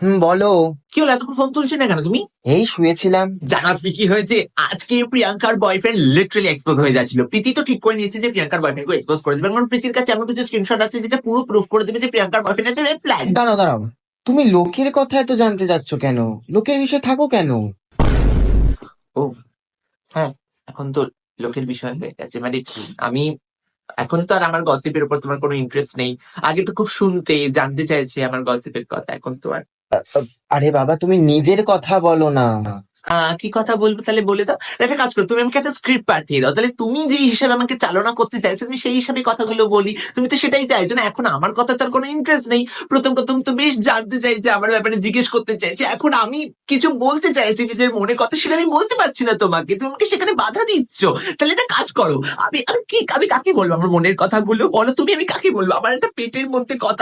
বলো। কি হলো, এতক্ষণ ফোন তুলছি না কেন তুমি? এই শুয়েছিলাম। জানো আজকে কি হয়েছে? আজকে প্রিয়াঙ্কার বয়ফ্রেন্ড লিটারালি এক্সপোজ হয়ে যাচ্ছিল। প্রীতি তো ঠিক করে নিয়েছে যে প্রিয়াঙ্কার বয়ফ্রেন্ড এক্সপোজ করে দেবে, কারণ প্রীতির কাছে এমন কিছু স্ক্রিনশট আছে যেটা পুরো প্রুফ করে দেবে যে প্রিয়াঙ্কার বয়ফ্রেন্ড একটা রেড ফ্ল্যাগ। দাঁড়াও দাঁড়াও, তুমি লোকের কথা এত জানতে যাচ্ছ কেন? লোকের বিষয়ে থাকো কেন? ও হ্যাঁ, এখন তো লোকের বিষয় হয়ে গেছে, মানে আমি এখন তো আর আমার গসিপের উপর তোমার কোনো ইন্টারেস্ট নেই। আগে তো খুব শুনতে জানতে চাইছে আমার গসিপের কথা, এখন তো আর আরে বাবা, তুমি নিজের কথা বলো না। কি কথা বলবো তাহলে বলে দাও। একটা কাজ করো, তুমি আমাকে একটা স্ক্রিপ্ট পাঠিয়ে দাও, তাহলে তুমি যে হিসাবে আমাকে চালনা করতে চাইছো তুমি সেই হিসাবে কথাগুলো বলি। তুমি তো সেটাই চাইছো না, এখন আমার কথা তার কোনো ইন্টারেস্ট নেই। প্রথম প্রথম তো বেশ জানতে চাইছে, আমার ব্যাপারে জিজ্ঞেস করতে চাইছে, এখন আমি কিছু বলতে চাইছি নিজের মনে কথা, সেটা আমি বলতে পারছি না তোমাকে, তুমি আমাকে সেখানে বাধা দিচ্ছ। তাহলে একটা কাজ করো, আমি আমি কি আমি কাকে বলবো আমার মনের কথাগুলো, বলো তুমি, আমি কাকে বলবো? আমার একটা পেটের মধ্যে কথা